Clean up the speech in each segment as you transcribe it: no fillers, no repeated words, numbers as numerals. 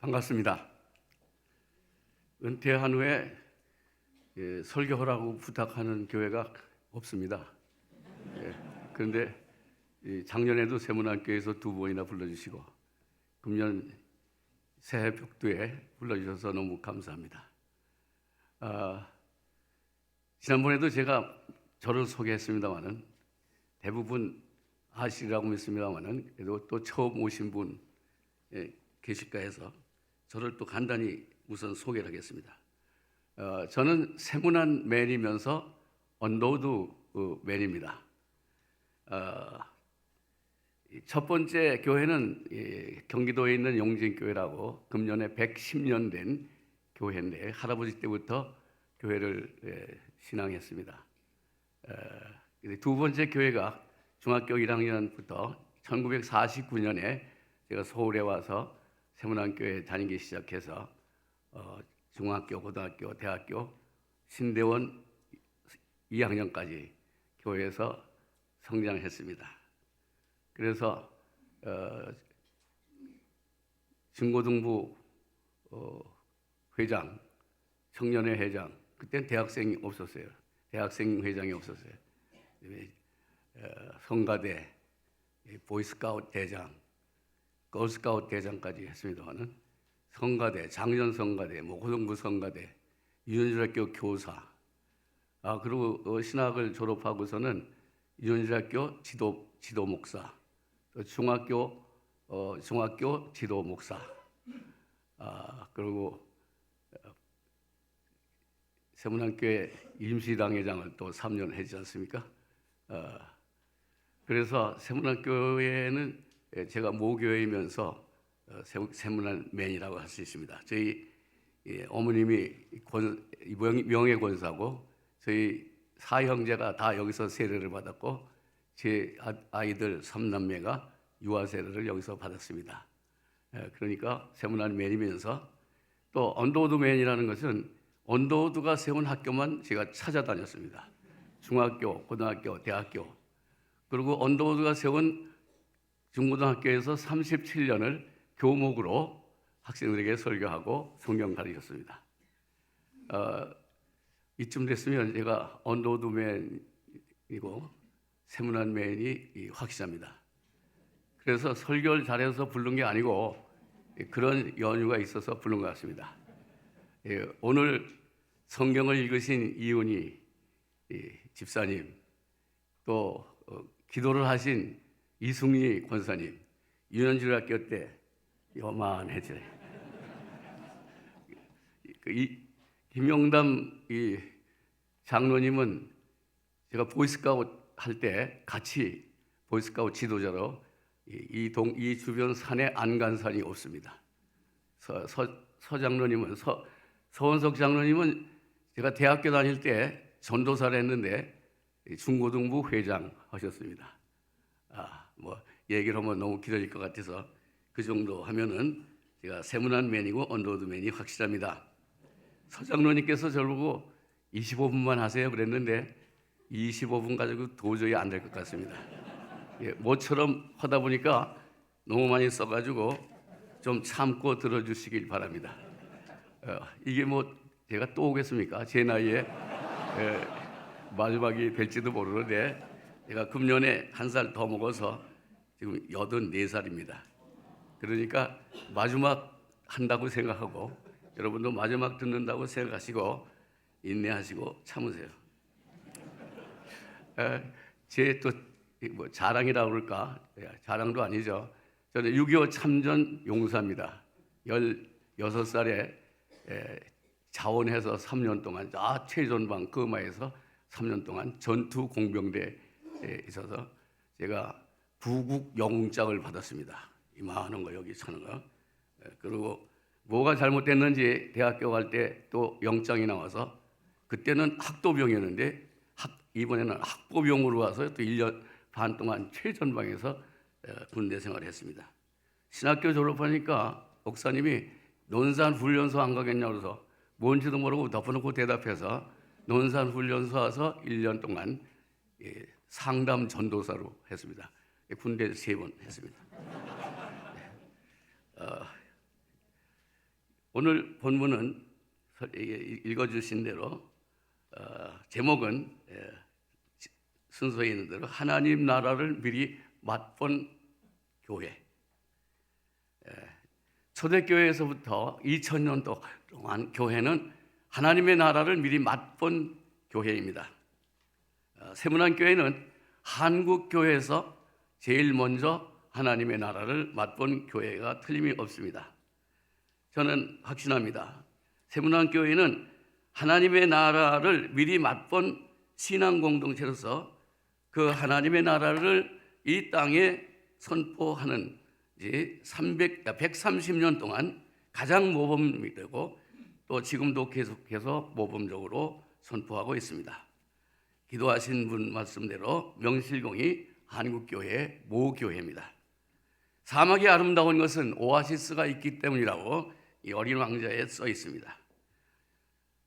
반갑습니다. 은퇴한 후에 설교하라고 부탁하는 교회가 없습니다. 그런데 작년에도 세문안교에서 2번이나 불러주시고 금년 새해 벽두에 불러주셔서 너무 감사합니다. 지난번에도 제가 저를 소개했습니다마는 대부분 아시리라고 믿습니다마는 그래도 또 처음 오신 분 계실까 해서 저를 또 간단히 우선 소개를 하겠습니다. 저는 세문안 맨이면서 언더우드 맨입니다. 첫 번째 교회는 경기도에 있는 용진교회라고 금년에 110년 된 교회인데 할아버지 때부터 교회를 신앙했습니다. 두 번째 교회가 중학교 1학년부터 1949년에 제가 서울에 와서 세문안교회 다니기 시작해서 중학교, 고등학교, 대학교, 신대원 2학년까지 교회에서 성장했습니다. 그래서 중고등부 회장, 청년회 회장, 그때는 대학생이 없었어요. 대학생 회장이 없었어요. 성가대, 보이스카우트 대장, 걸스카우트 대장까지 했습니다만은 성가대, 장년성가대, 고등부 성가대, 유년중학교 교사, 그리고 신학을 졸업하고서는 유년중학교 지도 목사, 또 중학교 지도 목사, 그리고 세문안교회 임시당회장을 또 3년 했지 않습니까? 그래서 세문안교회는 제가 모교회이면서 세문안 맨이라고 할 수 있습니다. 저희 어머님이 명예권사고 저희 사형제가 다 여기서 세례를 받았고 제 아이들 3남매가 유아 세례를 여기서 받았습니다. 그러니까 세문안 맨이면서 또 언더우드 맨이라는 것은 언더우드가 세운 학교만 제가 찾아다녔습니다. 중학교, 고등학교, 대학교, 그리고 언더우드가 세운 중고등학교에서 37년을 교목으로 학생들에게 설교하고 성경 가르쳤습니다. 이쯤 됐으면 제가 언더우드 맨이고 세문안 맨이 확실합니다. 그래서 설교를 잘해서 부른 게 아니고 그런 연유가 있어서 부른 것 같습니다. 오늘 성경을 읽으신 이훈희 집사님, 또 기도를 하신 이승리 권사님, 유년중학교 때 요만해지네. 김용담 장로님은 제가 보이스카우트 할 때 같이 보이스카우트 지도자로 이 주변 산에 안 간 산이 없습니다. 서 장로님은 서원석 장로님은 제가 대학교 다닐 때 전도사를 했는데 중고등부 회장 하셨습니다. 얘기를 하면 너무 길어질 것 같아서 그 정도 하면은 제가 세문안 맨이고 언더우드 맨이 확실합니다. 서 장로님께서 저를 보고 25분만 하세요 그랬는데 25분 가지고 도저히 안 될 것 같습니다. 모처럼 하다 보니까 너무 많이 써가지고 좀 참고 들어주시길 바랍니다. 이게 제가 또 오겠습니까? 제 나이에 마지막이 될지도 모르는데 제가 금년에 1살 더 먹어서 지금 84살입니다. 그러니까 마지막 한다고 생각하고 여러분도 마지막 듣는다고 생각하시고 인내하시고 참으세요. 제 또 자랑이라고 그럴까? 자랑도 아니죠. 저는 6.25 참전 용사입니다. 16살에 자원해서 3년 동안 최전방 거마에서 3년 동안 전투 공병대에 있어서 제가 부국 영웅장을 받았습니다. 이만한 거 여기 차는 거. 그리고 뭐가 잘못됐는지 대학교 갈 때 또 영장이 나와서 그때는 학도병이었는데 이번에는 학보병으로 와서 또 1년 반 동안 최전방에서 군대 생활을 했습니다. 신학교 졸업하니까 목사님이 논산훈련소 안 가겠냐고 그래서 뭔지도 모르고 덮어놓고 대답해서 논산훈련소 와서 1년 동안 상담 전도사로 했습니다. 군대 3번 했습니다. 오늘 본문은 읽어주신 대로 제목은 순서에 있는 대로 하나님 나라를 미리 맛본 교회. 초대교회에서부터 2000년 동안 교회는 하나님의 나라를 미리 맛본 교회입니다. 세문안교회는 한국교회에서 제일 먼저 하나님의 나라를 맛본 교회가 틀림이 없습니다. 저는 확신합니다. 세문안교회는 하나님의 나라를 미리 맛본 신앙 공동체로서 그 하나님의 나라를 이 땅에 선포하는 130년 동안 가장 모범이 되고 또 지금도 계속해서 모범적으로 선포하고 있습니다. 기도하신 분 말씀대로 명실공히 한국교회의 모교회입니다. 사막이 아름다운 것은 오아시스가 있기 때문이라고 이 어린 왕자에 써 있습니다.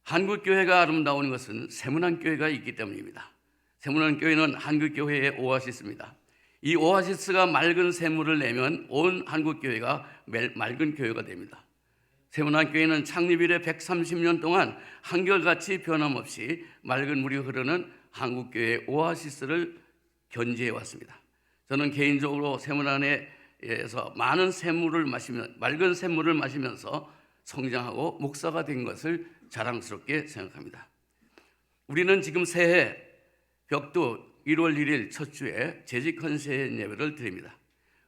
한국교회가 아름다운 것은 세문안교회가 있기 때문입니다. 세문안교회는 한국교회의 오아시스입니다. 이 오아시스가 맑은 샘물을 내면 온 한국교회가 맑은 교회가 됩니다. 세문안교회는 창립 이래 130년 동안 한결같이 변함없이 맑은 물이 흐르는 한국교회의 오아시스를 견지해 왔습니다. 저는 개인적으로 세문안에서 많은 맑은 샘물을 마시면서 성장하고 목사가 된 것을 자랑스럽게 생각합니다. 우리는 지금 새해 벽두 1월 1일 첫 주에 재직 헌신 예배를 드립니다.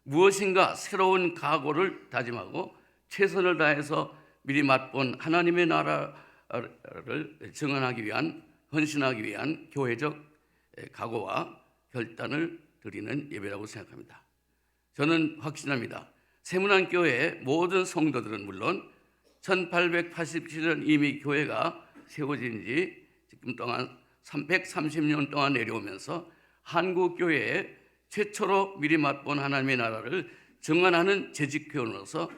무엇인가 새로운 각오를 다짐하고 최선을 다해서 미리 맛본 하나님의 나라를 증언하기 위한, 헌신하기 위한 교회적 각오와 결단을 드리는 예배라고 생각합니다. 저는 확신합니다. 세문안교회의 모든 성도들은 물론 1887년 이미 교회가 세워진 지 지금 동안 330년 동안 내려오면서 한국교회에 최초로 미리 맛본 하나님의 나라를 증언하는 재직교원으로서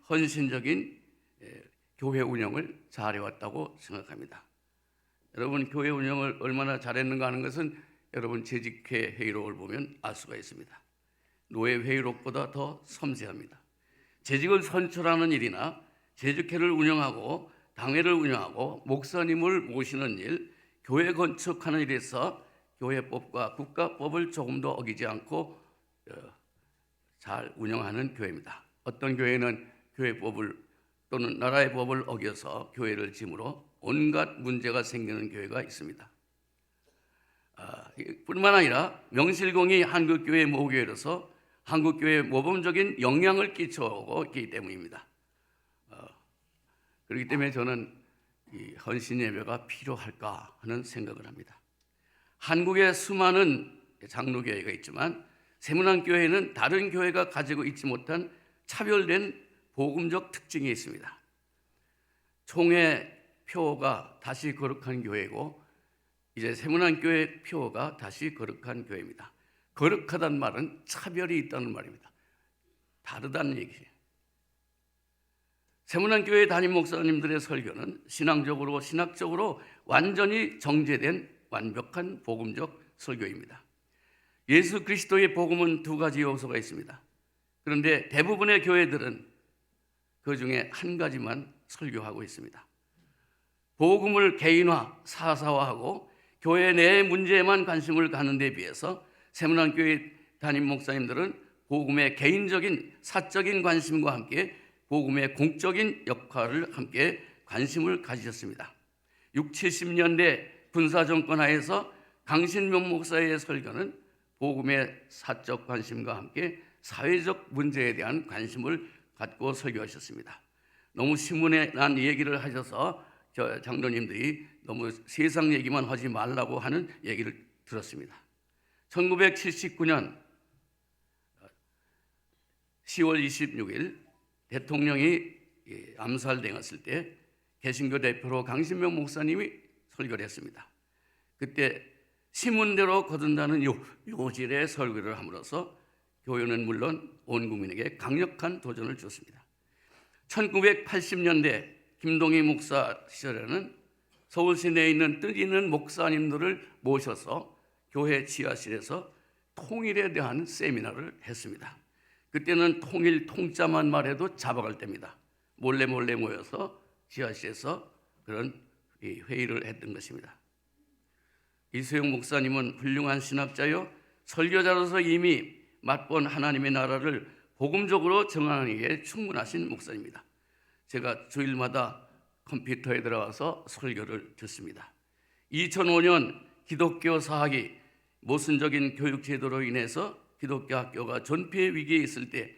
헌신적인 교회 운영을 잘해왔다고 생각합니다. 여러분, 교회 운영을 얼마나 잘했는가 하는 것은 여러분 재직회 회의록을 보면 알 수가 있습니다. 노예 회의록보다 더 섬세합니다. 재직을 선출하는 일이나 재직회를 운영하고 당회를 운영하고 목사님을 모시는 일, 교회 건축하는 일에서 교회법과 국가법을 조금도 어기지 않고 잘 운영하는 교회입니다. 어떤 교회는 교회법을 또는 나라의 법을 어겨서 교회를 짐으로 온갖 문제가 생기는 교회가 있습니다. 뿐만 아니라 명실공히 한국교회 모교회로서 한국교회에 모범적인 영향을 끼쳐오고 있기 때문입니다. 그렇기 때문에 저는 이 헌신 예배가 필요할까 하는 생각을 합니다. 한국에 수많은 장로교회가 있지만 세문안교회는 다른 교회가 가지고 있지 못한 차별된 복음적 특징이 있습니다. 총회 표가 다시 거룩한 교회고 이제 세문안교회 표가 다시 거룩한 교회입니다. 거룩하다는 말은 차별이 있다는 말입니다. 다르다는 얘기예요. 세문안교회 담임 목사님들의 설교는 신학적으로 완전히 정제된 완벽한 복음적 설교입니다. 예수 그리스도의 복음은 두 가지 요소가 있습니다. 그런데 대부분의 교회들은 그 중에 한 가지만 설교하고 있습니다. 복음을 개인화, 사사화하고 교회 내의 문제에만 관심을 갖는 데 비해서 세문안교회 담임 목사님들은 복음의 개인적인 사적인 관심과 함께 복음의 공적인 역할을 함께 관심을 가지셨습니다. 60, 70년대 군사정권 하에서 강신명 목사의 설교는 복음의 사적 관심과 함께 사회적 문제에 대한 관심을 갖고 설교하셨습니다. 너무 신문에 난 얘기를 하셔서 저 장로님들이 너무 세상 얘기만 하지 말라고 하는 얘기를 들었습니다. 1979년 10월 26일 대통령이 암살당했을 때 개신교 대표로 강신명 목사님이 설교를 했습니다. 그때 신문대로 거둔다는 요질의 설교를 함으로써 교회는 물론 온 국민에게 강력한 도전을 주었습니다. 1980년대 김동희 목사 시절에는 서울시 내에 있는 뜻 있는 목사님들을 모셔서 교회 지하실에서 통일에 대한 세미나를 했습니다. 그때는 통일 통자만 말해도 잡아갈 때입니다. 몰래 모여서 지하실에서 그런 회의를 했던 것입니다. 이소영 목사님은 훌륭한 신학자요 설교자로서 이미 맛본 하나님의 나라를 복음적으로 정하기에 충분하신 목사입니다. 제가 주일마다 컴퓨터에 들어가서 설교를 듣습니다. 2005년 기독교 사학이 모순적인 교육 제도로 인해서 기독교 학교가 존폐 위기에 있을 때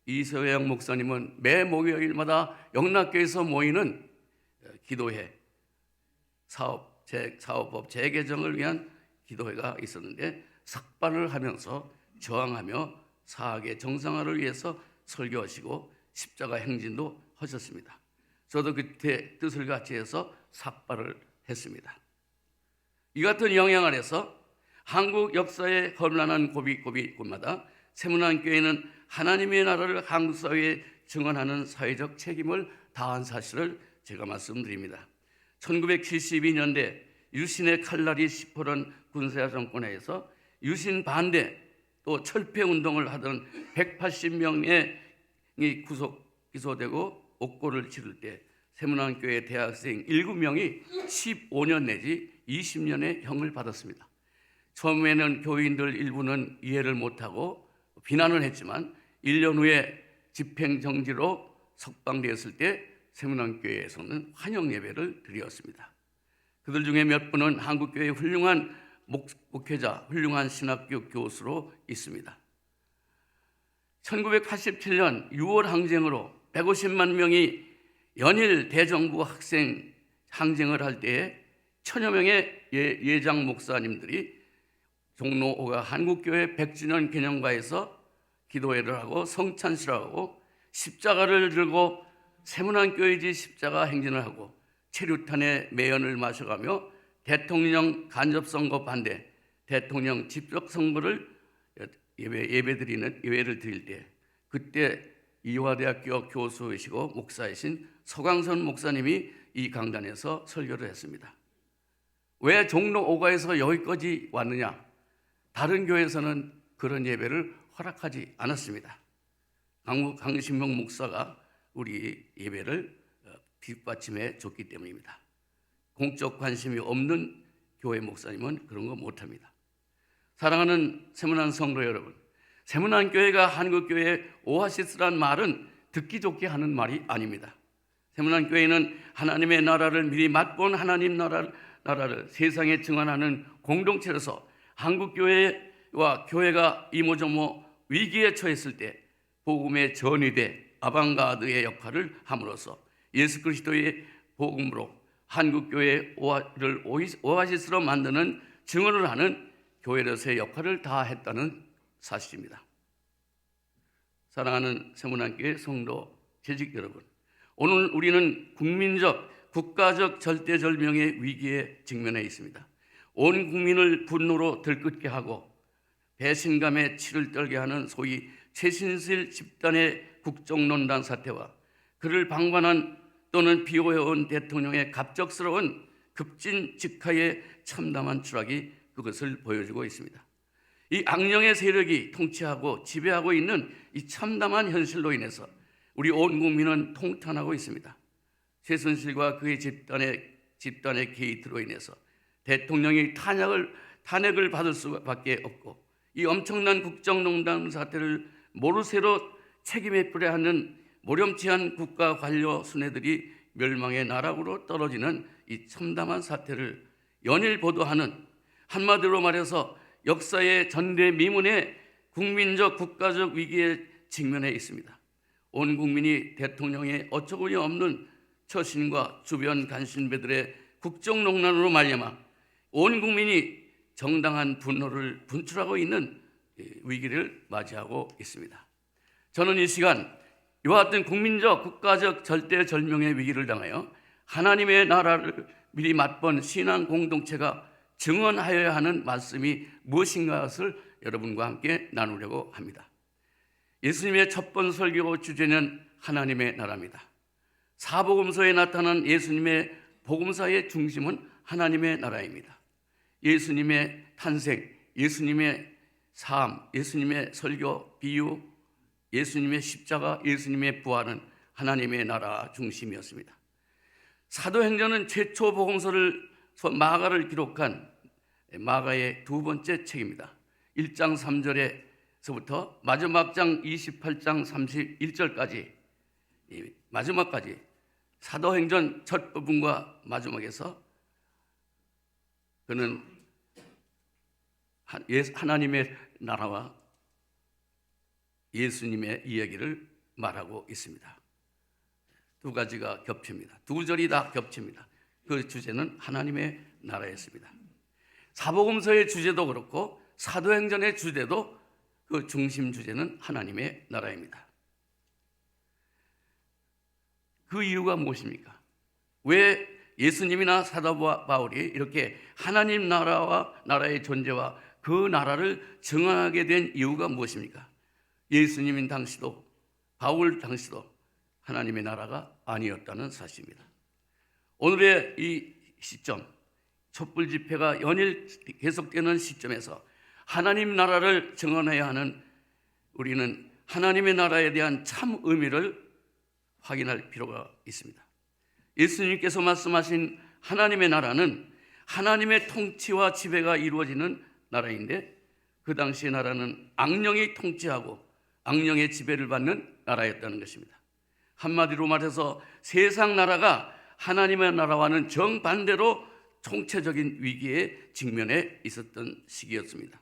이소영 목사님은 매 목요일마다 영락교에서 모이는 기도회 사업법 재개정을 위한 기도회가 있었는데 삭발을 하면서 저항하며 사학의 정상화를 위해서 설교하시고 십자가 행진도 하셨습니다. 저도 그때 뜻을 같이 해서 삭발을 했습니다. 이 같은 영향 아래서 한국 역사의 혼란한 고비고비마다 세문안교회는 하나님의 나라를 한국 사회에 증언하는 사회적 책임을 다한 사실을 제가 말씀드립니다. 1972년대 유신의 칼날이 시퍼런 군사 정권에서 유신 반대 또 철폐 운동을 하던 180명이 기소되고 옥고를 치를 때 세문안교회 대학생 7명이 15년 내지 20년의 형을 받았습니다. 처음에는 교인들 일부는 이해를 못하고 비난을 했지만 1년 후에 집행정지로 석방되었을 때 세문안교회에서는 환영 예배를 드렸습니다. 그들 중에 몇 분은 한국교회의 훌륭한 목회자, 훌륭한 신학교 교수로 있습니다. 1987년 6월 항쟁으로 150만 명이 연일 대정부 학생 항쟁을 할 때에 천여 명의 예장 목사님들이 종로 5가 한국교회 100주년 기념관에서 기도회를 하고 성찬식을 하고 십자가를 들고 세문안교회지 십자가 행진을 하고 체류탄의 매연을 마셔가며 대통령 간접선거 반대, 대통령 직접선거를 예배를 드릴 때 그때 이화대학교 교수이시고 목사이신 서광선 목사님이 이 강단에서 설교를 했습니다. 왜 종로 5가에서 여기까지 왔느냐? 다른 교회에서는 그런 예배를 허락하지 않았습니다. 강신명 목사가 우리 예배를 뒷받침해 줬기 때문입니다. 공적 관심이 없는 교회 목사님은 그런 거 못합니다. 사랑하는 세문안 성도 여러분, 세문안교회가 한국교회의 오아시스란 말은 듣기 좋게 하는 말이 아닙니다. 세문안교회는 하나님의 나라를 미리 맛본 하나님 나라를 세상에 증언하는 공동체로서 한국교회와 교회가 이모저모 위기에 처했을 때 복음의 전위대 아방가드의 역할을 함으로써 예수 그리스도의 복음으로 한국교회를 오아시스로 만드는 증언을 하는 교회로서의 역할을 다했다는 사실입니다. 사랑하는 세문안교회 성도 재직 여러분, 오늘 우리는 국민적, 국가적 절대절명의 위기에 직면해 있습니다. 온 국민을 분노로 들끓게 하고 배신감에 치를 떨게 하는 소위 최신실 집단의 국정농단 사태와 그를 방관한 또는 비호해온 대통령의 갑작스러운 급진 직하의 참담한 추락이 그것을 보여주고 있습니다. 이 악령의 세력이 통치하고 지배하고 있는 이 참담한 현실로 인해서 우리 온 국민은 통탄하고 있습니다. 최순실과 그의 집단의 게이트로 인해서 대통령이 탄핵을 받을 수밖에 없고 이 엄청난 국정농단 사태를 모르쇠로 책임에 뿌려 하는 모렴치한 국가 관료 수뇌들이 멸망의 나락으로 떨어지는 이 참담한 사태를 연일 보도하는, 한마디로 말해서 역사의 전대미문의 국민적 국가적 위기에 직면해 있습니다. 온 국민이 대통령의 어처구니 없는 처신과 주변 간신배들의 국정농단으로 말미암아 온 국민이 정당한 분노를 분출하고 있는 위기를 맞이하고 있습니다. 저는 이 시간 이와 같은 국민적 국가적 절대절명의 위기를 당하여 하나님의 나라를 미리 맛본 신앙 공동체가 증언하여야 하는 말씀이 무엇인가를 여러분과 함께 나누려고 합니다. 예수님의 첫 번 설교 주제는 하나님의 나라입니다. 사복음서에 나타난 예수님의 복음사의 중심은 하나님의 나라입니다. 예수님의 탄생, 예수님의 삶, 예수님의 설교, 비유, 예수님의 십자가, 예수님의 부활은 하나님의 나라 중심이었습니다. 사도행전은 최초 복음서를 마가를 기록한 마가의 두 번째 책입니다. 1장 3절에서부터 마지막 장 28장 31절까지 마지막까지 사도행전 첫 부분과 마지막에서 그는 하나님의 나라와 예수님의 이야기를 말하고 있습니다. 두 가지가 겹칩니다. 두 절이 다 겹칩니다. 그 주제는 하나님의 나라였습니다. 사복음서의 주제도 그렇고 사도행전의 주제도 그 중심 주제는 하나님의 나라입니다. 그 이유가 무엇입니까? 왜 예수님이나 사도 바울이 이렇게 하나님 나라와 나라의 존재와 그 나라를 증언하게 된 이유가 무엇입니까? 예수님 당시도 바울 당시도 하나님의 나라가 아니었다는 사실입니다. 오늘의 이 시점, 촛불 집회가 연일 계속되는 시점에서 하나님 나라를 증언해야 하는 우리는 하나님의 나라에 대한 참 의미를 확인할 필요가 있습니다. 예수님께서 말씀하신 하나님의 나라는 하나님의 통치와 지배가 이루어지는 나라인데 그 당시의 나라는 악령이 통치하고 악령의 지배를 받는 나라였다는 것입니다. 한마디로 말해서 세상 나라가 하나님의 나라와는 정반대로 총체적인 위기에 직면해 있었던 시기였습니다.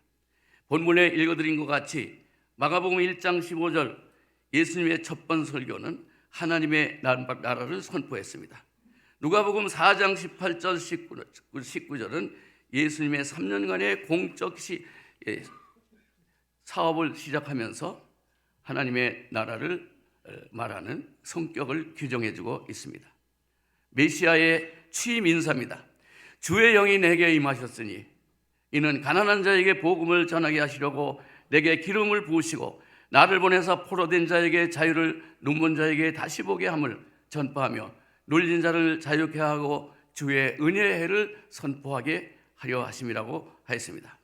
본문에 읽어드린 것 같이 마가복음 1장 15절 예수님의 첫 번 설교는 하나님의 나라를 선포했습니다. 누가복음 4장 18절 19절은 예수님의 3년간의 공적 사업을 시작하면서 하나님의 나라를 말하는 성격을 규정해주고 있습니다. 메시아의 취임 인사입니다. 주의 영이 내게 임하셨으니 이는 가난한 자에게 복음을 전하게 하시려고 내게 기름을 부으시고 나를 보내사 포로된 자에게 자유를, 눈먼 자에게 다시 보게 함을 전파하며 눌린 자를 자유케 하고 주의 은혜의 해를 선포하게 하려 하심이라고 하였습니다.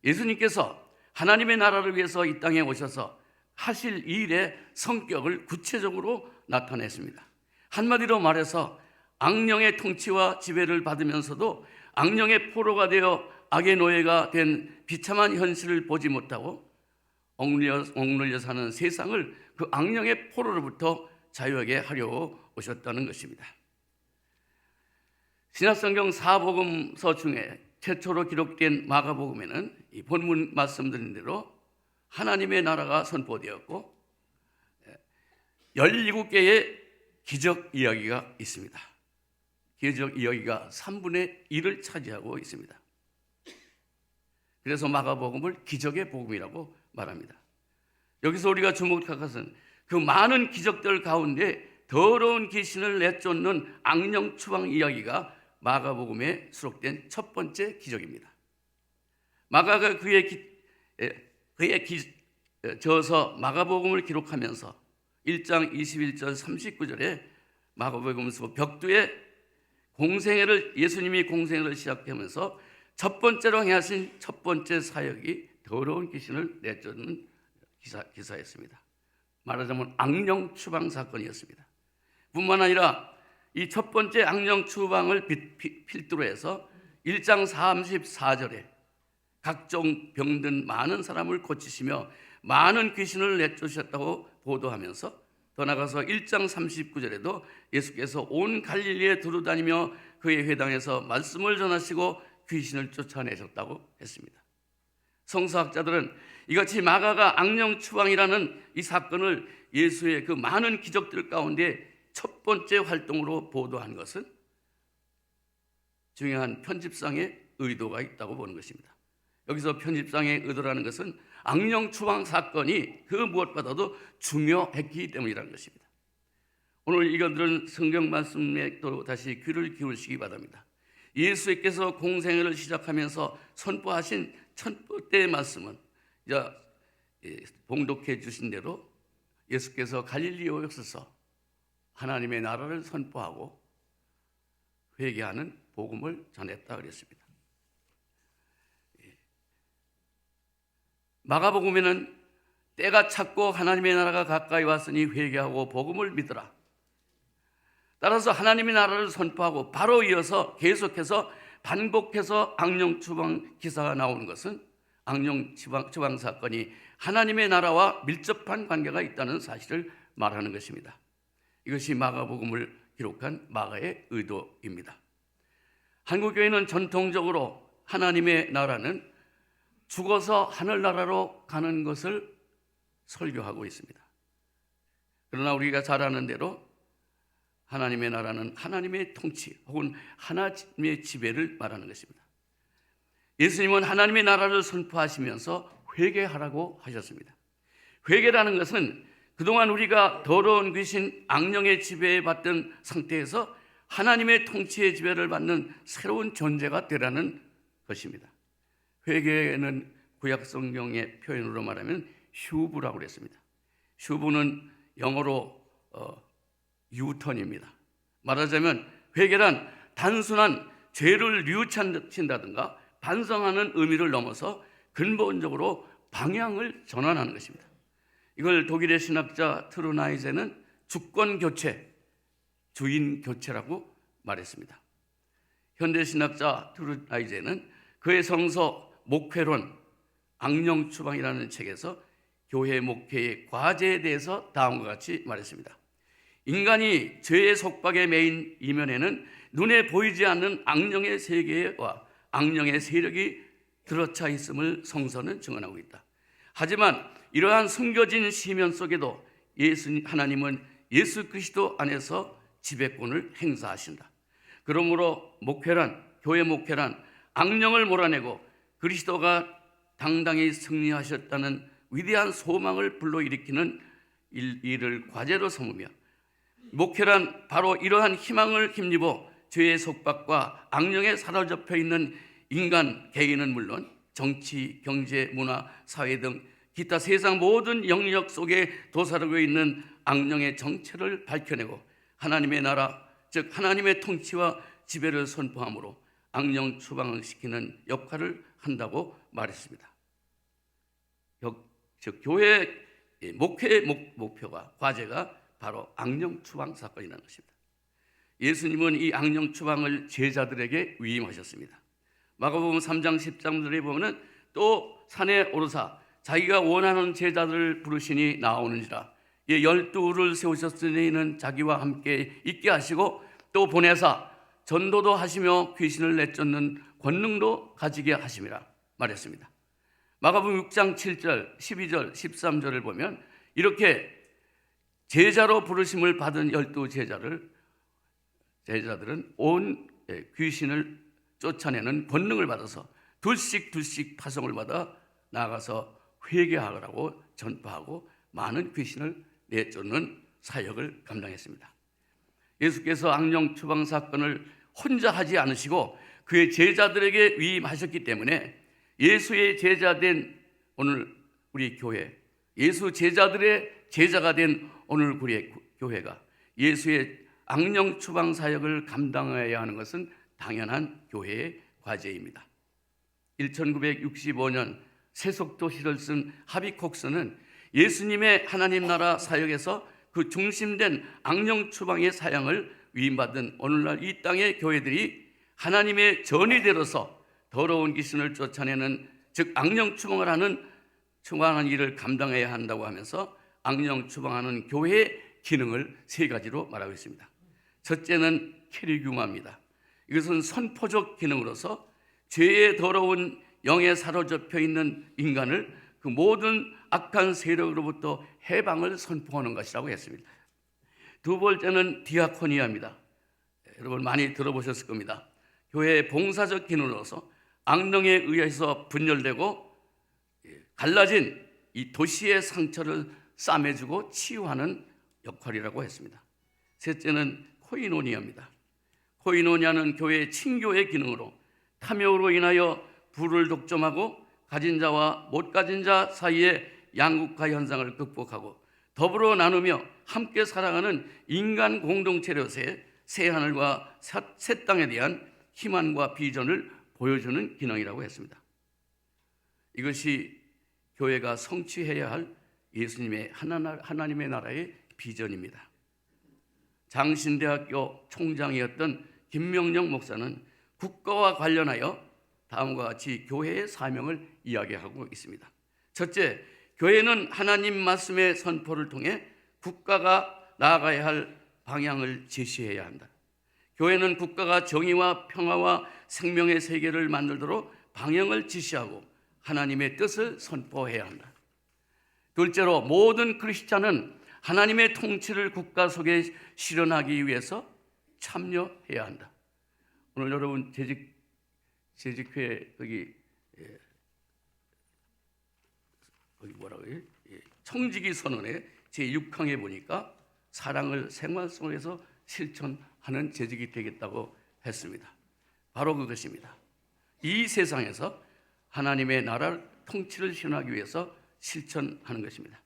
예수님께서 하나님의 나라를 위해서 이 땅에 오셔서 하실 일의 성격을 구체적으로 나타냈습니다. 한마디로 말해서 악령의 통치와 지배를 받으면서도 악령의 포로가 되어 악의 노예가 된 비참한 현실을 보지 못하고 억눌려 사는 세상을 그 악령의 포로로부터 자유하게 하려 오셨다는 것입니다. 신약성경 4복음서 중에 최초로 기록된 마가복음에는 이 본문 말씀드린 대로 하나님의 나라가 선포되었고 17개의 기적 이야기가 있습니다. 기적 이야기가 3분의 1을 차지하고 있습니다. 그래서 마가복음을 기적의 복음이라고 말합니다. 여기서 우리가 주목할 것은 그 많은 기적들 가운데 더러운 귀신을 내쫓는 악령 추방 이야기가 마가복음에 수록된 첫 번째 기적입니다. 마가가 저서 마가복음을 기록하면서 1장 21절 39절에 마가복음서 벽두에 예수님이 공생애를 시작하면서 첫 번째로 행하신 첫 번째 사역이 더러운 귀신을 내쫓는 기사였습니다. 말하자면 악령 추방 사건이었습니다. 뿐만 아니라 이 첫 번째 악령 추방을 필두로 해서 1장 34절에 각종 병든 많은 사람을 고치시며 많은 귀신을 내쫓으셨다고 보도하면서 더 나아가서 1장 39절에도 예수께서 온 갈릴리에 두루다니며 그의 회당에서 말씀을 전하시고 귀신을 쫓아내셨다고 했습니다. 성서학자들은 이같이 마가가 악령 추방이라는 이 사건을 예수의 그 많은 기적들 가운데 첫 번째 활동으로 보도한 것은 중요한 편집상의 의도가 있다고 보는 것입니다. 여기서 편집상의 의도라는 것은 악령 추방 사건이 그 무엇보다도 중요했기 때문이라는 것입니다. 오늘 읽어드린 성경 말씀에 또 다시 귀를 기울이시기 바랍니다. 예수께서 공생애를 시작하면서 선포하신 첫 번째 말씀은 봉독해 주신 대로 예수께서 갈릴리에 오셔서 하나님의 나라를 선포하고 회개하는 복음을 전했다 그랬습니다. 마가복음에는 때가 찼고 하나님의 나라가 가까이 왔으니 회개하고 복음을 믿으라. 따라서 하나님의 나라를 선포하고 바로 이어서 계속해서 반복해서 악령 추방 기사가 나오는 것은 악령 추방 사건이 하나님의 나라와 밀접한 관계가 있다는 사실을 말하는 것입니다. 이것이 마가복음을 기록한 마가의 의도입니다. 한국교회는 전통적으로 하나님의 나라는 죽어서 하늘나라로 가는 것을 설교하고 있습니다. 그러나 우리가 잘 아는 대로 하나님의 나라는 하나님의 통치 혹은 하나님의 지배를 말하는 것입니다. 예수님은 하나님의 나라를 선포하시면서 회개하라고 하셨습니다. 회개라는 것은 그동안 우리가 더러운 귀신 악령의 지배에 받던 상태에서 하나님의 통치의 지배를 받는 새로운 존재가 되라는 것입니다. 회개는 구약 성경의 표현으로 말하면 휴브라고 그랬습니다. 휴브는 영어로 유턴입니다. 말하자면 회개란 단순한 죄를 뉘우친다든가 반성하는 의미를 넘어서 근본적으로 방향을 전환하는 것입니다. 이걸 독일의 신학자 트루나이제는 주권 교체, 주인 교체라고 말했습니다. 현대 신학자 트루나이제는 그의 성서 목회론 악령 추방이라는 책에서 교회 목회의 과제에 대해서 다음과 같이 말했습니다. 인간이 죄의 속박에 매인 이면에는 눈에 보이지 않는 악령의 세계와 악령의 세력이 들어차 있음을 성서는 증언하고 있다. 하지만 이러한 숨겨진 시면 속에도 하나님은 예수 그리스도 안에서 지배권을 행사하신다. 그러므로 교회 목회란 악령을 몰아내고 그리스도가 당당히 승리하셨다는 위대한 소망을 불러일으키는 일을 과제로 삼으며, 목회란 바로 이러한 희망을 힘입어 죄의 속박과 악령에 사로잡혀 있는 인간 개인은 물론 정치, 경제, 문화, 사회 등 기타 세상 모든 영역 속에 도사리고 있는 악령의 정체를 밝혀내고 하나님의 나라, 즉 하나님의 통치와 지배를 선포함으로 악령 추방을 시키는 역할을 한다고 말했습니다. 즉 교회의 목회의 목표가, 과제가 바로 악령 추방 사건이라는 것입니다. 예수님은 이 악령 추방을 제자들에게 위임하셨습니다. 마가복음 3장 10장들에 보면 또 산에 오르사 자기가 원하는 제자들을 부르시니 나오는지라. 12를 세우셨으니 이는 자기와 함께 있게 하시고 또 보내사 전도도 하시며 귀신을 내쫓는 권능도 가지게 하심이라 말했습니다. 마가복음 6장 7절, 12절, 13절을 보면 이렇게 제자로 부르심을 받은 12 제자들은 온 귀신을 쫓아내는 권능을 받아서 둘씩 파송을 받아 나가서 회개하라고 전파하고 많은 귀신을 내쫓는 사역을 감당했습니다. 예수께서 악령 추방 사건을 혼자 하지 않으시고 그의 제자들에게 위임하셨기 때문에 예수의 제자된 오늘 우리 교회, 예수 제자들의 제자가 된 오늘 우리의 교회가 예수의 악령 추방 사역을 감당해야 하는 것은 당연한 교회의 과제입니다. 1965년 세속도 시를 쓴 하비콕스는 예수님의 하나님 나라 사역에서 그 중심된 악령 추방의 사역을 위임받은 오늘날 이 땅의 교회들이 하나님의 전이되어서 더러운 귀신을 쫓아내는, 즉 악령 추방하는 일을 감당해야 한다고 하면서 악령 추방하는 교회의 기능을 3가지로 말하고 있습니다. 첫째는 캐리규마입니다. 이것은 선포적 기능으로서 죄의 더러운 영에 사로잡혀 있는 인간을 그 모든 악한 세력으로부터 해방을 선포하는 것이라고 했습니다. 2번째는 디아코니아입니다. 여러분 많이 들어보셨을 겁니다. 교회의 봉사적 기능으로서 악령에 의해서 분열되고 갈라진 이 도시의 상처를 싸매주고 치유하는 역할이라고 했습니다. 셋째는 코이노니아입니다. 코이노니아는 교회의 친교의 기능으로 탐욕으로 인하여 부를 독점하고 가진 자와 못 가진 자 사이의 양극화 현상을 극복하고 더불어 나누며 함께 살아가는 인간 공동체로서의 새 하늘과 새 땅에 대한 희망과 비전을 보여주는 기능이라고 했습니다. 이것이 교회가 성취해야 할 예수님의 하나님의 나라의 비전입니다. 장신대학교 총장이었던 김명령 목사는 국가와 관련하여 다음과 같이 교회의 사명을 이야기하고 있습니다. 첫째, 교회는 하나님 말씀의 선포를 통해 국가가 나아가야 할 방향을 제시해야 한다. 교회는 국가가 정의와 평화와 생명의 세계를 만들도록 방향을 지시하고 하나님의 뜻을 선포해야 한다. 둘째로, 모든 크리스찬은 하나님의 통치를 국가 속에 실현하기 위해서 참여해야 한다. 오늘 여러분 재직회 거기 뭐라고 해요? 청지기 선언의 제6항에 보니까 사랑을 생활 속에서 실천하는 재직이 되겠다고 했습니다. 바로 그것입니다. 이 세상에서 하나님의 나라 통치를 실현하기 위해서 실천하는 것입니다.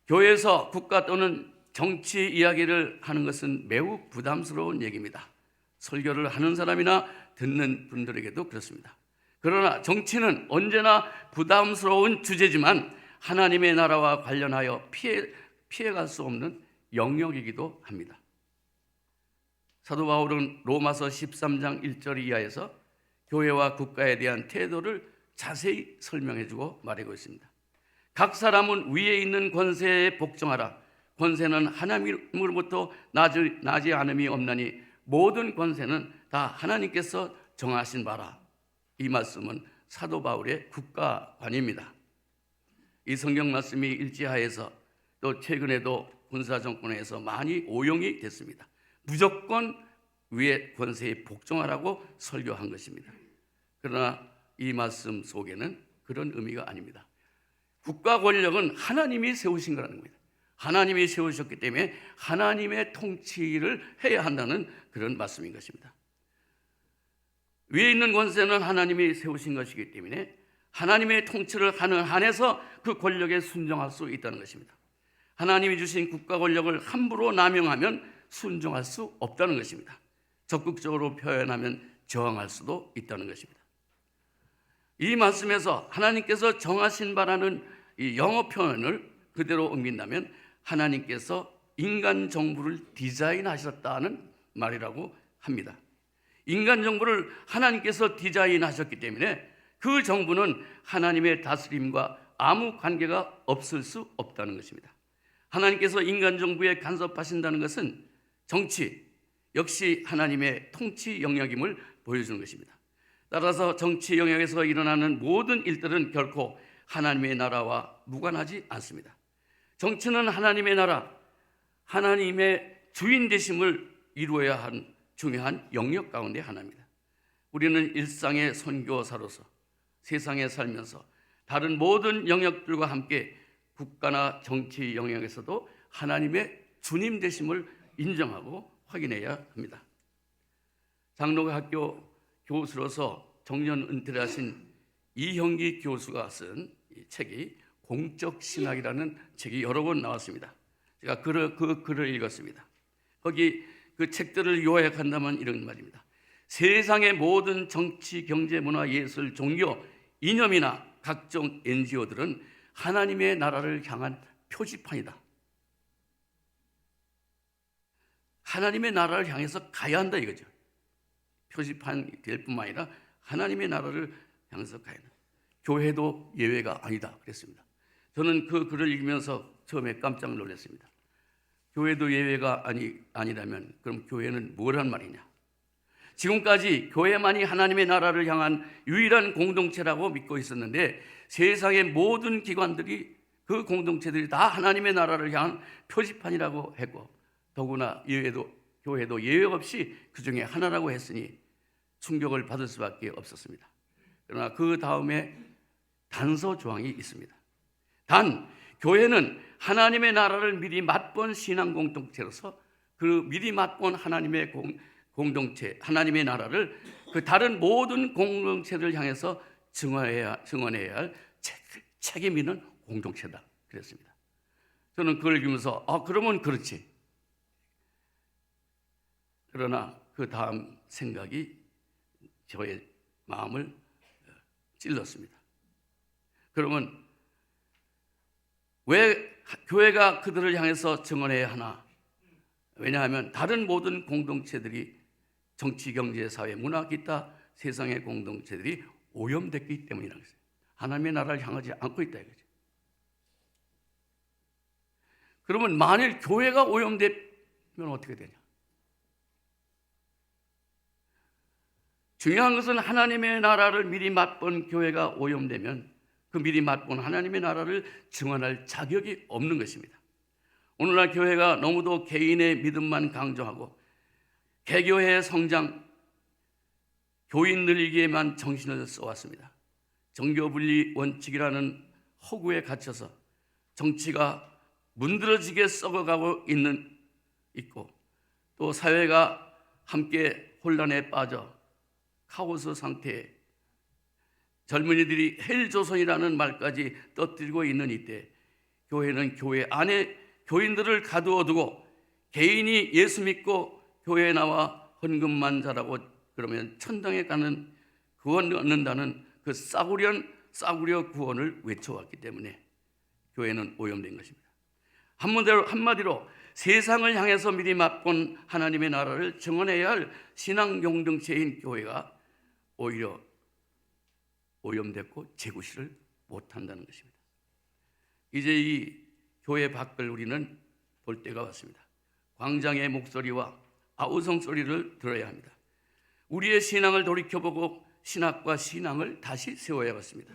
교회에서 국가 또는 정치 이야기를 하는 것은 매우 부담스러운 얘기입니다. 설교를 하는 사람이나 듣는 분들에게도 그렇습니다. 그러나 정치는 언제나 부담스러운 주제지만 하나님의 나라와 관련하여 피해갈 수 없는 영역이기도 합니다. 사도 바울은 로마서 13장 1절 이하에서 교회와 국가에 대한 태도를 자세히 설명해주고 말하고 있습니다. 각 사람은 위에 있는 권세에 복종하라. 권세는 하나님으로부터 나지 않음이 없나니 모든 권세는 다 하나님께서 정하신 바라. 이 말씀은 사도 바울의 국가관입니다. 이 성경 말씀이 일제하에서 또 최근에도 군사정권에서 많이 오용이 됐습니다. 무조건 위의 권세에 복종하라고 설교한 것입니다. 그러나 이 말씀 속에는 그런 의미가 아닙니다. 국가 권력은 하나님이 세우신 거라는 겁니다. 하나님이 세우셨기 때문에 하나님의 통치를 해야 한다는 그런 말씀인 것입니다. 위에 있는 권세는 하나님이 세우신 것이기 때문에 하나님의 통치를 하는 한에서 그 권력에 순종할 수 있다는 것입니다. 하나님이 주신 국가 권력을 함부로 남용하면 순종할 수 없다는 것입니다. 적극적으로 표현하면 저항할 수도 있다는 것입니다. 이 말씀에서 하나님께서 정하신 바라는 이 영어 표현을 그대로 옮긴다면 하나님께서 인간 정부를 디자인하셨다는 말이라고 합니다. 인간 정부를 하나님께서 디자인하셨기 때문에 그 정부는 하나님의 다스림과 아무 관계가 없을 수 없다는 것입니다. 하나님께서 인간 정부에 간섭하신다는 것은 정치 역시 하나님의 통치 영역임을 보여주는 것입니다. 따라서 정치 영역에서 일어나는 모든 일들은 결코 하나님의 나라와 무관하지 않습니다. 정치는 하나님의 나라, 하나님의 주인 되심을 이루어야 하는 중요한 영역 가운데 하나입니다. 우리는 일상의 선교사로서 세상에 살면서 다른 모든 영역들과 함께 국가나 정치 영역에서도 하나님의 주님 되심을 인정하고 확인해야 합니다. 장로학교 교수로서 정년 은퇴를 하신 이형기 교수가 쓴 책이 공적 신학이라는 책이 여러 번 나왔습니다. 제가 그 글을 읽었습니다. 거기 그 책들을 요약한다면 이런 말입니다. 세상의 모든 정치, 경제, 문화, 예술, 종교, 이념이나 각종 NGO들은 하나님의 나라를 향한 표지판이다. 하나님의 나라를 향해서 가야 한다 이거죠. 표지판이 될 뿐만 아니라 하나님의 나라를 향해서 가야 한다. 교회도 예외가 아니다 그랬습니다. 저는 그 글을 읽으면서 처음에 깜짝 놀랐습니다. 교회도 예외가 아니라면 그럼 교회는 뭐란 말이냐? 지금까지 교회만이 하나님의 나라를 향한 유일한 공동체라고 믿고 있었는데 세상의 모든 기관들이 그 공동체들이 다 하나님의 나라를 향한 표지판이라고 했고 더구나 교회도 예외 없이 그 중에 하나라고 했으니 충격을 받을 수밖에 없었습니다. 그러나 그 다음에 단서 조항이 있습니다. 단 교회는 하나님의 나라를 미리 맛본 신앙 공동체로서 그 미리 맛본 하나님의 공동체, 하나님의 나라를 그 다른 모든 공동체를 향해서 증언해야 할 책임 있는 공동체다 그랬습니다. 저는 그걸 읽으면서 그러면 그렇지. 그러나 그 다음 생각이 저의 마음을 찔렀습니다. 그러면 왜 교회가 그들을 향해서 증언해야 하나? 왜냐하면 다른 모든 공동체들이 정치, 경제, 사회, 문화, 기타 세상의 공동체들이 오염됐기 때문이라는 것이죠. 하나님의 나라를 향하지 않고 있다 이거죠. 그러면 만일 교회가 오염되면 어떻게 되냐? 중요한 것은 하나님의 나라를 미리 맛본 교회가 오염되면 그 미리 맛본 하나님의 나라를 증언할 자격이 없는 것입니다. 오늘날 교회가 너무도 개인의 믿음만 강조하고 개교회의 성장, 교인 늘리기에만 정신을 써왔습니다. 정교분리 원칙이라는 허구에 갇혀서 정치가 문드러지게 썩어가고 있고 또 사회가 함께 혼란에 빠져 카오스 상태에 젊은이들이 헬조선이라는 말까지 떠들고 있는 이때 교회는 교회 안에 교인들을 가두어두고 개인이 예수 믿고 교회에 나와 헌금만 잘하고 그러면 천당에 가는 구원 얻는다는 그 싸구려 구원을 외쳐왔기 때문에 교회는 오염된 것입니다. 한마디로 세상을 향해서 미리 맛본 하나님의 나라를 증언해야 할 신앙 공동체인 교회가 오히려 오염됐고 재구시를 못한다는 것입니다. 이제 이 교회 밖을 우리는 볼 때가 왔습니다. 광장의 목소리와 아우성 소리를 들어야 합니다. 우리의 신앙을 돌이켜보고 신학과 신앙을 다시 세워야겠습니다.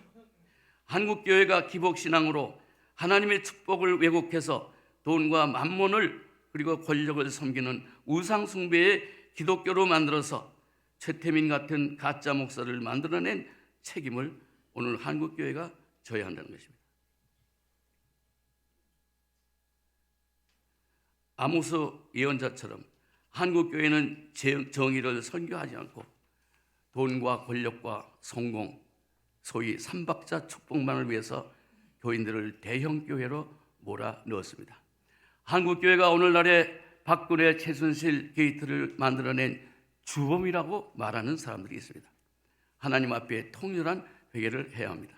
한국교회가 기복신앙으로 하나님의 축복을 왜곡해서 돈과 만몬을 그리고 권력을 섬기는 우상숭배의 기독교로 만들어서 최태민 같은 가짜 목사를 만들어낸 책임을 오늘 한국교회가 져야 한다는 것입니다. 아모스 예언자처럼 한국교회는 정의를 선교하지 않고 돈과 권력과 성공, 소위 삼박자 축복만을 위해서 교인들을 대형교회로 몰아넣었습니다. 한국교회가 오늘날의 박근혜, 최순실 게이트를 만들어낸 주범이라고 말하는 사람들이 있습니다. 하나님 앞에 통렬한 회개를 해야 합니다.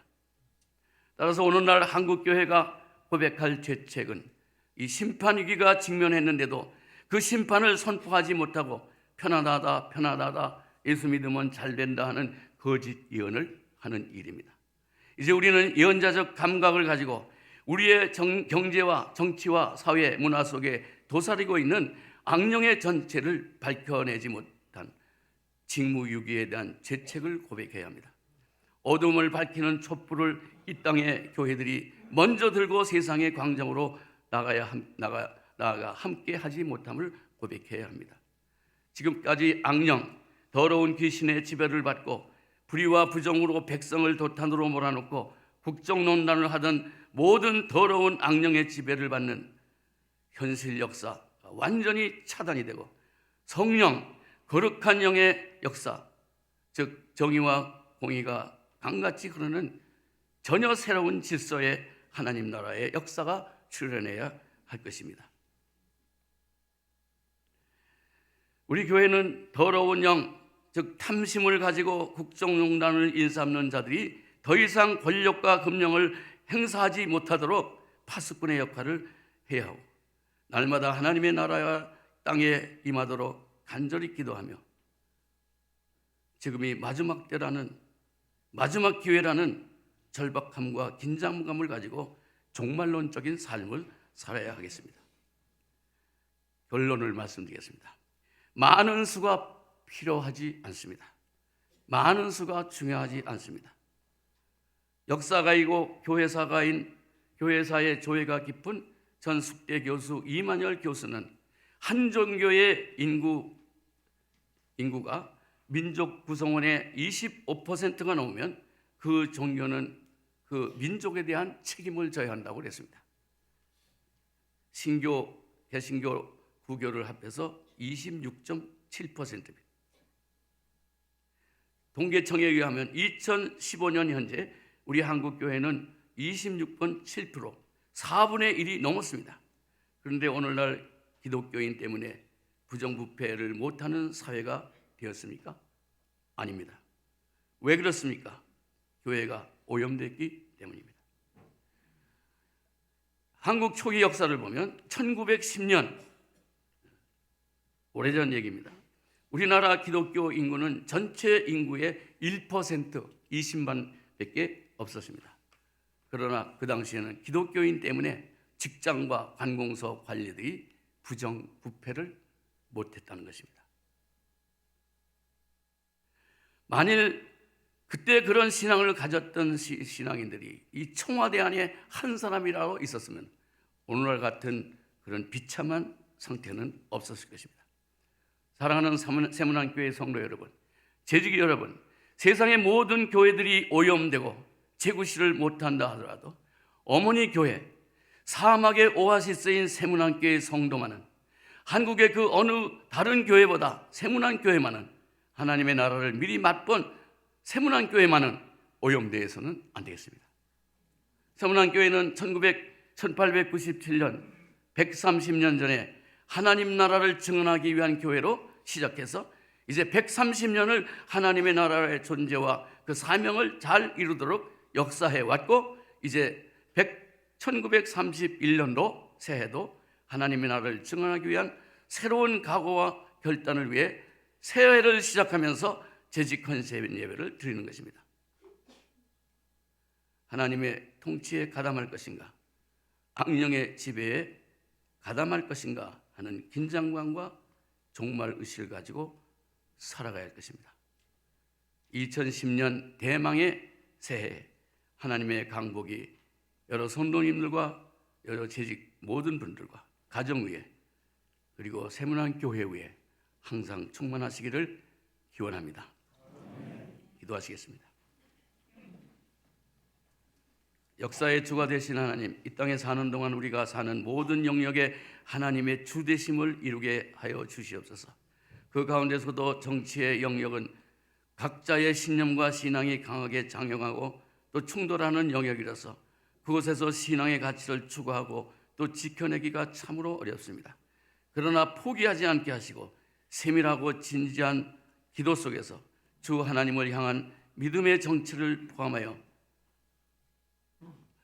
따라서 오늘날 한국교회가 고백할 죄책은 이 심판 위기가 직면했는데도 그 심판을 선포하지 못하고 편안하다 예수 믿으면 잘 된다 하는 거짓 예언을 하는 일입니다. 이제 우리는 예언자적 감각을 가지고 우리의 경제와 정치와 사회, 문화 속에 도사리고 있는 악령의 전체를 밝혀내지 못한 직무유기에 대한 죄책을 고백해야 합니다. 어둠을 밝히는 촛불을 이 땅의 교회들이 먼저 들고 세상의 광장으로 나아가 함께 하지 못함을 고백해야 합니다. 지금까지 악령, 더러운 귀신의 지배를 받고 불의와 부정으로 백성을 도탄으로 몰아넣고 국정농단을 하던 모든 더러운 악령의 지배를 받는 현실 역사 완전히 차단이 되고 성령, 거룩한 영의 역사, 즉 정의와 공의가 강같이 흐르는 전혀 새로운 질서의 하나님 나라의 역사가 출현해야 할 것입니다. 우리 교회는 더러운 영, 즉 탐심을 가지고 국정농단을 일삼는 자들이 더 이상 권력과 금령을 행사하지 못하도록 파수꾼의 역할을 해야 하고 날마다 하나님의 나라가 땅에 임하도록 간절히 기도하며 지금이 마지막 때라는 마지막 기회라는 절박함과 긴장감을 가지고 종말론적인 삶을 살아야 하겠습니다. 결론을 말씀드리겠습니다. 많은 수가 필요하지 않습니다. 많은 수가 중요하지 않습니다. 역사가이고 교회사가인 교회사의 조예가 깊은 전 숙대 교수 이만열 교수는 한 종교의 인구가 민족 구성원의 25%가 넘으면 그 종교는 그 민족에 대한 책임을 져야 한다고 그랬습니다. 신교, 개신교, 구교를 합해서 26.7%입니다. 통계청에 의하면 2015년 현재 우리 한국교회는 26.7%, 4분의 1이 넘었습니다. 그런데 오늘날 기독교인 때문에 부정부패를 못하는 사회가 되었습니까? 아닙니다. 왜 그렇습니까? 교회가 오염됐기 때문입니다. 한국 초기 역사를 보면 1910년 오래전 얘기입니다. 우리나라 기독교 인구는 전체 인구의 1%, 20만밖에 없었습니다. 그러나 그 당시에는 기독교인 때문에 직장과 관공서 관리들이 부정부패를 못했다는 것입니다. 만일 그때 그런 신앙을 가졌던 신앙인들이 이 청와대 안에 한 사람이라도 있었으면 오늘날 같은 그런 비참한 상태는 없었을 것입니다. 사랑하는 세문안교회 성도 여러분, 재직이 여러분, 세상의 모든 교회들이 오염되고 재구시를 못한다 하더라도 어머니 교회, 사막의 오아시스인 세문안교회 성도만은 한국의 그 어느 다른 교회보다 세문안교회만은 하나님의 나라를 미리 맛본 세문안교회만은 오염되어서는 안 되겠습니다. 세문안교회는 1897년 130년 전에 하나님 나라를 증언하기 위한 교회로 시작해서 이제 130년을 하나님의 나라의 존재와 그 사명을 잘 이루도록 역사해 왔고, 이제 1931년도 새해도 하나님의 나라를 증언하기 위한 새로운 각오와 결단을 위해 새해를 시작하면서 재직 컨셉인 예배를 드리는 것입니다. 하나님의 통치에 가담할 것인가, 악령의 지배에 가담할 것인가 하는 긴장감과 종말 의식을 가지고 살아가야 할 것입니다. 2010년 대망의 새해, 하나님의 강복이 여러 성도님들과 여러 재직 모든 분들과 가정 위에, 그리고 세문안교회 위에 항상 충만하시기를 기원합니다. 기도하시겠습니다. 역사의 주가 되신 하나님, 이 땅에 사는 동안 우리가 사는 모든 영역에 하나님의 주 되심을 이루게 하여 주시옵소서. 그 가운데서도 정치의 영역은 각자의 신념과 신앙이 강하게 장영하고 또 충돌하는 영역이라서 그곳에서 신앙의 가치를 추구하고 또 지켜내기가 참으로 어렵습니다. 그러나 포기하지 않게 하시고 세밀하고 진지한 기도 속에서 주 하나님을 향한 믿음의 정치를 포함하여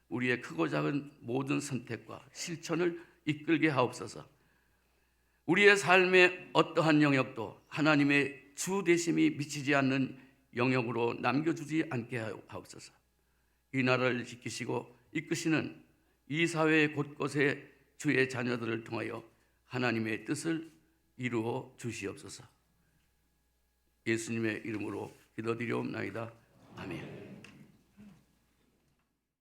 우리의 크고 작은 모든 선택과 실천을 이끌게 하옵소서. 우리의 삶의 어떠한 영역도 하나님의 주 되심이 미치지 않는 영역으로 남겨주지 않게 하옵소서. 이 나라를 지키시고 이끄시는 이 사회 곳곳에 주의 자녀들을 통하여 하나님의 뜻을 이루어 주시옵소서. 예수님의 이름으로 기도드리옵나이다. 아멘.